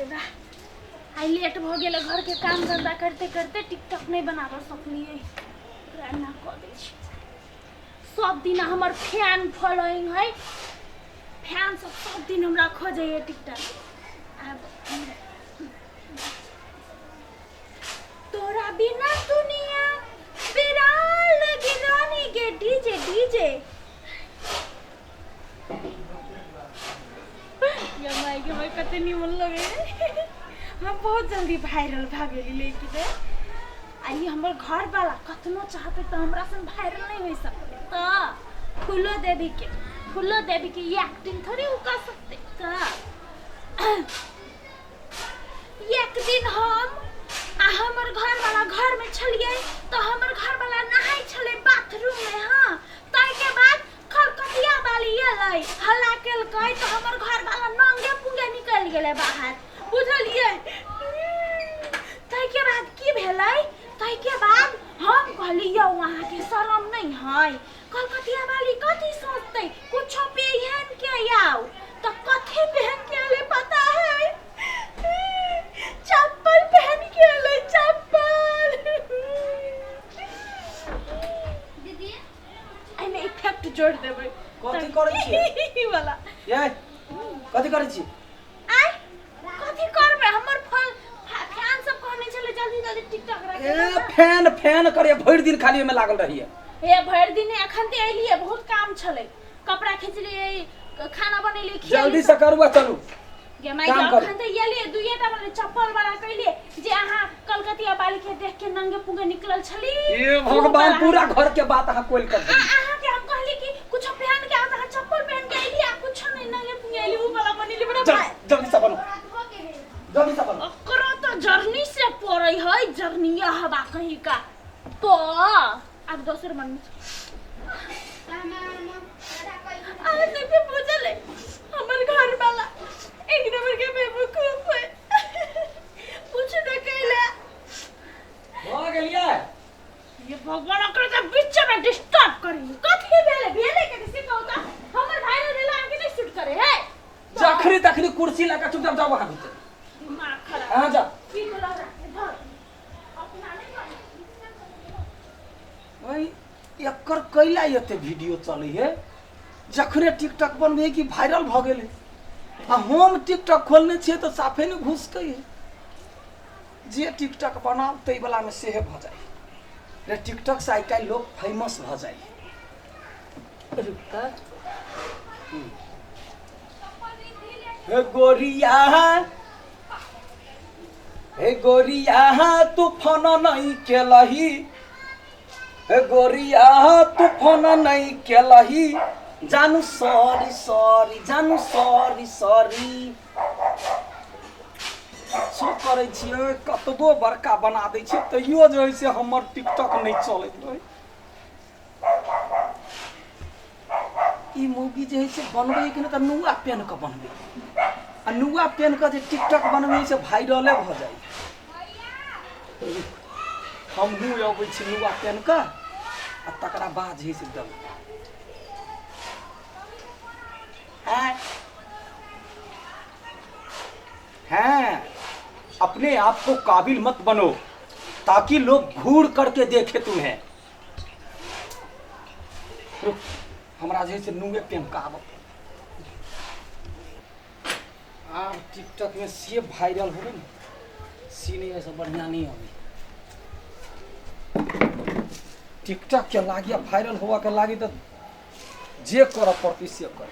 दादा I let हो गया घर के काम धंधा करते करते टिकटॉक नहीं बना सकलिए ना कर दै छी सब दिन हमर फैन फॉलोइंग है फैन सब दिन हमरा खोजे टिकटॉक अब तोरा बिना दुनिया बिराल लगी रानी के डीजे डीजे या माई के मैं कते निमन लगे हम बहुत जल्दी वायरल भागेली लेके आई हमर घर वाला कतनो चाहते तो हमरा से वायरल नहीं हो सकते तो फूलो देवी के ये एक्टिंग थोड़ी वो कर सकते तो एक दिन हमर घर वाला घर में छलिए तो हमर घर वाला नहाई छले बाथरूम में हां ताई के बाद खलकतिया वाली एलै हल्ला केलकै तो हमर घर वाला नंगे पुंगे निकल गेले बाहर बुझलिए ताई के बाद की भेलै ताई के बाद हम कहलिए वहां के शरम नहीं है कलकतिया वाली कथी सोचते कुछ पहन के आओ तो कथी पहन के आले पता है चप्पल पहन के आले चप्पल दीदी एमे इफेक्ट जोड़ देबै कथी करै छी वाला ये कथी करै छी आय कथी करबे हमर फैन सब कहने चले जल्दी जल्दी टिकटॉक रखे फैन करे भर दिन खाली में लागल रहिए हे भर दिन एखन ते एलिए बहुत काम छले कपड़ा खींचलिए खाना बनेलिए जल्दी से करूआ चलू गे माई एखन ते एलिए दुइटा वाला चप्पल वाला कइले जे अहाँ कलकतिया वाली के देख के नंगे पुंगे निकलल छली ये भगवान पूरा घर के बात अहाँ कोइल कर दी अहाँ के हम कहली कि कुछ पहन के अहाँ चप्पल पहन के एलिए आ कुछ नहीं नंगे पुंगे एली उ वाला बनेली बड़ा जल्दी से बनो जल्दी से बनो ओकरो तो जर्नी से पड़ै है जर्निया हवा कहीं का तो अब दोसर मन अरे देखो बुझले हमर घर वाला एक नंबर के बेवकूफ है कुछ न कहला हो गेलिए ये भगवान ओकरा के बीच में डिस्टर्ब करी कथी भेले के से कहता हमर भाई ने दिला आके नहीं शूट करे है जखरी तखरी कुर्सी लगा चुपचाप जाओ वहां भीतर दिमाग खराब हां जा की बोला धर अपना नहीं भाई एकर कैला एते वीडियो चलै है जखरे टिकटॉक बनबे कि वायरल भ गेलै आ हम टिकटॉक खोलने छिए तो साफे ने घुसकै है जे टिकटॉक बनाओ तै वाला में सेहे भ जाय रे टिकटॉक से आइ काल लोग फेमस भ जाय रुका हे गोरिया तू फोन नहीं केलही हे गोरिया तू फोन नहीं केलही जानू सॉरी सॉरी जानू सॉरी सॉरी सो करे छिए कतबो बड़का बना दै छी तैयो जे है से हमर टिकटॉक नहीं चलैत रहे ई मूवी जे है से बनबै कि न त नुआ पेन के बनबै आ नुआ पेन के जे टिकटॉक बनबै से वायरले भ जाय हमहू अबै छी नुआ पेन के आ तकरा बाद है से दम हैं अपने आप को काबिल मत बनो ताकि लोग घूर करके देखे तुम्हें हमरा जैसे नुए पेन का आब टिकटॉक में से वायरल हो ना सीने ऐसा बढ़िया नहीं होगी टिकटॉक के लागी वायरल हुआ के लागी तो जे कर पड़ती से कर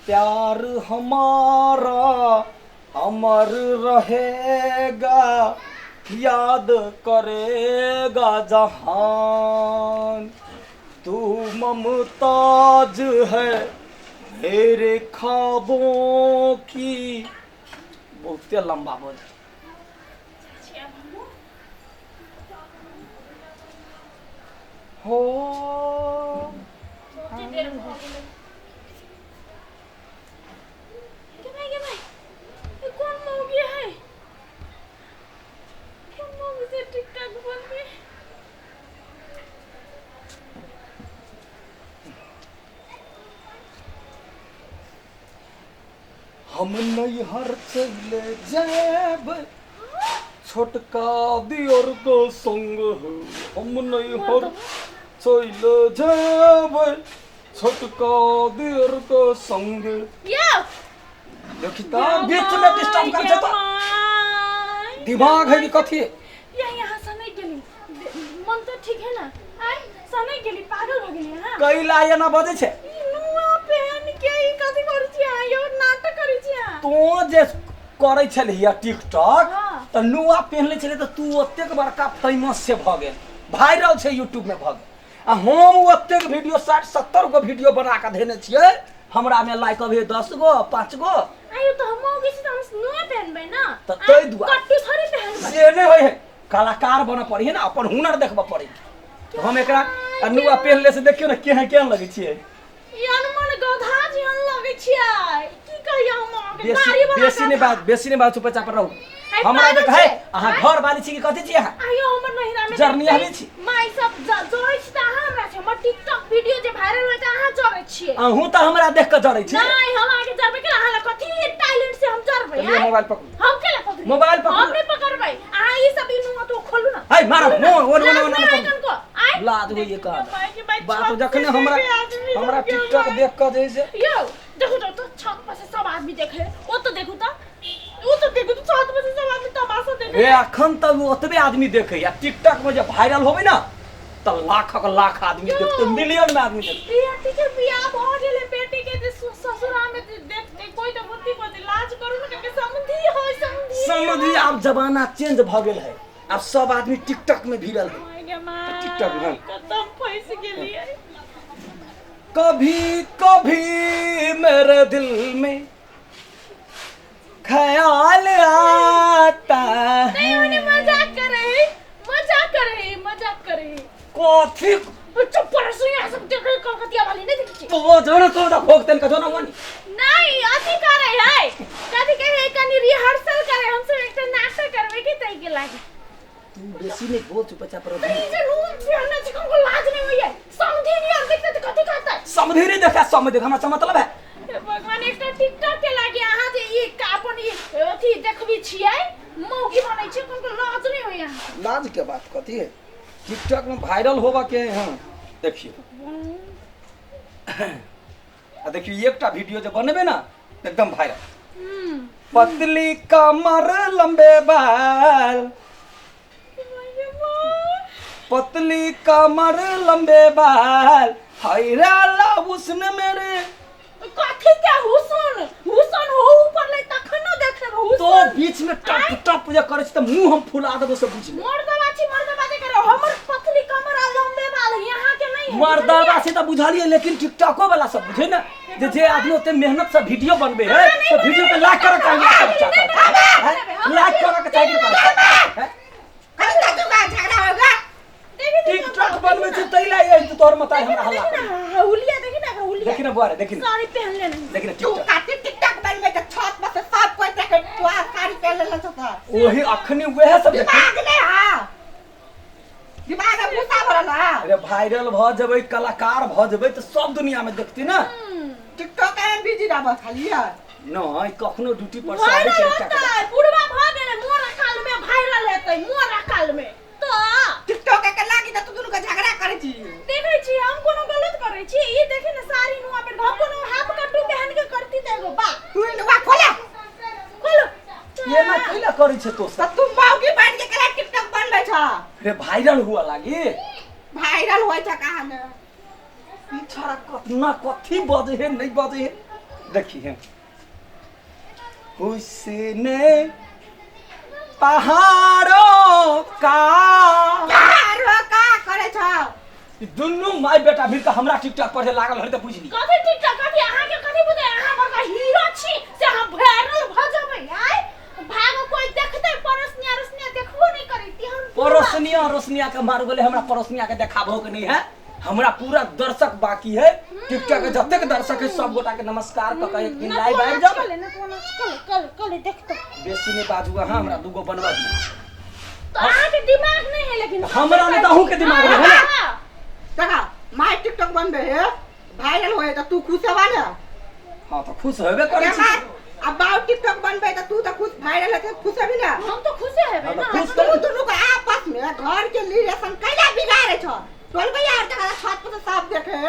प्यार हमारा अमर रहेगा याद करेगा जहान तू मुमताज है मेरे ख्वाबों की बहुत लंबा बोल हो हम नैहर चले जाब छोटका दियर को संग हो हम नैहर चले जाब छोटका दियर को संग यो देखिता बीच में डिस्टर्ब कर देता दिमाग है कि कथी यहाँ सनै गेली मन तो ठीक है ना आई सनै गेली पागल हो गेली हां कैला ये ना बजे छे नुआ पहन के ई कथि करै छी यो नाटक करै छी तो जे करै छलिया टिकटॉक हाँ। त नुआ पहनले छले त तू ओतेक बड़का फेमस से भ गेल वायरल छे यूट्यूब में भ गेल आ हम ओतेक वीडियो 60 70 गो वीडियो बना के देने छिए हमरा में लाइक अभी 10 गो 5 गो आयो त हम हो गेছি त हम नुआ पहनबै ना त तै दुआ कट्टू थोड़ी पहनबै से नहीं होय है कलाकार बन पड़ी है ना अपन हुनर देखबा पड़ी तो हम एकरा नुआ पहनले से देखियो ना केहन लगे छिए यार मन गधा जिहन लगे छियै की कहियो हम गाड़ी वाला बेसी ने बात चुपचाप रहू हमरा देख है अहाँ घर वाली छी कि कथि छी अहाँ आयो हमर नहिरा में जर्नी हबे छी माय सब जोरै छी त हमरा छै हमर टिकटॉक वीडियो जे वायरल होय त अहाँ जोरै छियै अहू त हमरा देख के जरै छी नहीं हम आगे जरबै के अहाँ ला कथि टैलेंट से हम जरबै ले मोबाइल पकड़ हम के ला पकड़ मोबाइल पकड़ हम नहीं पकड़बै अहाँ ई सब इनु तो खोलू ना हाय मारो ओन को आई लाज हो ये का बात जखने हमरा टिकटॉक देख के जैसे यो देखो तो छत पर से सब आदमी देखे ओ तो देखो तो छत पर से सब आदमी तमाशा देखे ए अखन त ओतबे आदमी देखे या टिकटॉक में जब वायरल होबे ना त लाख आदमी देखते मिलियन में आदमी देखते बेटी के बियाह भ गेले बेटी के जे ससुरा में देखते कोई तो बुद्धि को लाज करू ना के समझी अब जमाना चेंज भ गेल है अब सब आदमी टिकटॉक में भिड़ल है टिकटॉक में खत्म फंस गेलिए कभी कभी मेरे दिल में ख्याल आता है नहीं उन्हें मजाक करे कॉफी चुप पर सुनिया सब देख कलकतिया वाली नहीं देखी तो जोना तो भोगतन का जोना वानी नहीं अथी करे है कथी कहे कनी रिहर्सल करे हमसे एकटा नाटक करवे के तई के लागी तू बेसी नहीं बोल चुपचाप रह नहीं जे रूम पहनने से को लाज नहीं होई है समझी नहीं और देखते तो कथी कहता है समझी नहीं देखा समझ देख हमरा मतलब है भगवान एकटा टिकटॉक के लागी अहाँ जे ई अपन ई अथी देखबी छियै मौगी बनै छै को लाज नहीं होई है लाज के बात कथी है टिकटॉक में वायरल होबा के हां देखिए आ देखिए एकटा वीडियो जो बनबे ना एकदम वायरल पतली कमर लंबे बाल पतली कमर लंबे बाल हैराला उसने मेरे कथी क्या हुसन हो ऊपर ले तखन न देखे हुसन तो बीच में टप टप जे करे त मुंह हम फुला देबो से बुझ ले मर्दवा जे करे हमर पतली कमर आ लंबे बाल यहाँ के नहीं है मर्दवा से त बुझालिए लेकिन टिकटॉको वाला सब बुझे ना जे आदमी ओते मेहनत से वीडियो बनबे है तो वीडियो पे लाइक करे चाहिए लाइक करे चाहिए है झगड़ा होगा टिकटॉक बनबे छै तैला ये तोर मताई हमरा हल्ला हुलिया देखी ना हुलिया देखी ना बुआरे देखी ना साड़ी पहन लेना देखी ना तू टिकटॉक काटी टिकटॉक बनबे के छत पर से सब कोई देखे तू साड़ी पहन लेला छ ओही अखनी वह सब देखी दिमाग ले हां दिमाग में भूसा भरल हां अरे वायरल भ जबै कलाकार भ जबै त सब दुनिया में देखती ना टिकटॉक में बिजी ना बस खाली है नहीं कखनो ड्यूटी पर से आबै छै होता है बुढ़वा भ गेले मोरा काल में वायरल हेतै मोरा काल में तो टिकटॉक के लागी त तू दुनु के झगड़ा करे छी देखै छी हम कोनो गलत करै छी ई देखे ना साड़ी नुआ पे हम कोनो हाफ कट्टू पहन के करती त एगो बा तू इनवा खोले खोलो ये ना कैला करै छै तो त तू मौगी बन के केला टिकटॉक बनबे छ रे वायरल हुआ लागी वायरल होय छ कहां ने ई छोरा कतना कथी बजे है नहीं बजे है देखिए उसने पहाड़ों का करे छ दुन्नु माय बेटा मिलके हमरा टिकटॉक पर लागल हर त बुझली कथि टिकटॉक कथि अहाँ के कथि बुझे अहाँ बड़का हीरो छी से हम वायरल भ जबै आय भाग कोई देखते परसनिया देखबो नहीं करती हम रोशनिया के मार गेले हमरा परोसनिया के देखाबो के नहीं है हमरा पूरा दर्शक बाकी है टिकटॉक के जतेक दर्शक है सब गोटा के नमस्कार क के एक दिन लाइव आबि जाब कल देख तो बेसी ने बाजू हां हमरा दुगो बनवा दी तो अहाँ के दिमाग नहीं है लेकिन हमरा ने तहु के दिमाग में है ना देखा माय टिकटॉक बनबे है वायरल होय त तू खुश हवा ना हां तो खुश होबे करे छी अब बाऊ टिकटॉक बनबे तो तू तो खुश वायरल है खुश है भी ना हम तो खुश है हाँ, तो ना खुश तू दोनों को आपस में घर के रिलेशन कैला बिगाड़े छ टोल के यार जगह छत पर साफ देखे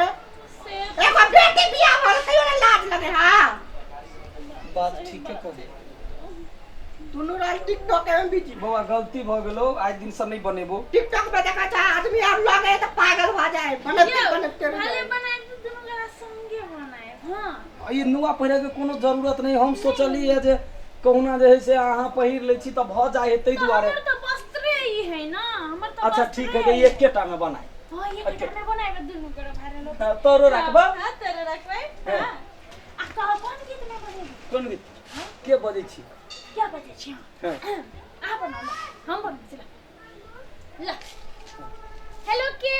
से एगो बेटी बियाह भल कहियो ना लाज लगे हां बात ठीक है कर दोनों राल टिकटॉक में बिजी बाबा गलती भ गेलो आज दिन से नहीं बनेबो टिकटॉक पे देखा था आदमी और लगे तो पागल हो जाए बनते भले बनाए तो दोनों जरा संगे बनाए हां ये नुआ पहिरे के कोनो जरूरत नहीं हम सोचली है जे कहुना जे है से अहाँ पहिर ले छी त भ जाए तै दुआरे हमर तो वस्त्र ही है ना हमर तो अच्छा वस्त्र ठीक है ये एकेटा में बनाए हां ये केटा में बनाए दोनों के वायरल तोरो रखबा हां तेरे रखबै हाँ। हां आ कौन गीत में बने कोन गीत के बजै छी क्या बजे छी हाँ। आ बना हम बन ला हेलो के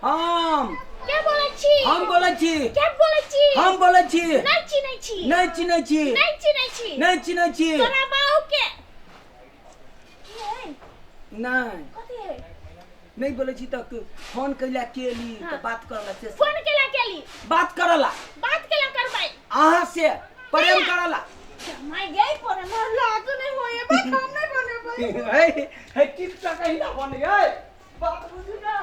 हम क्या बोलै छी हम बोलै छी क्या बोलै छी हम बोलै छी नहीं चिनै छी नहीं चिनै छी नहीं चिनै छी नहीं चिनै छी तोरा बाऊ के ये नहीं कथि है नहीं बोले छी तक फोन कैला केली हाँ। तो बात करला से फोन केला केली बात करला बात केला करबै अहाँ से प्रेम करला मैं गई पर मोर लागू नहीं होए बात हम नहीं बने है टिकटॉक कहीं ना बन गए बात बुझी ना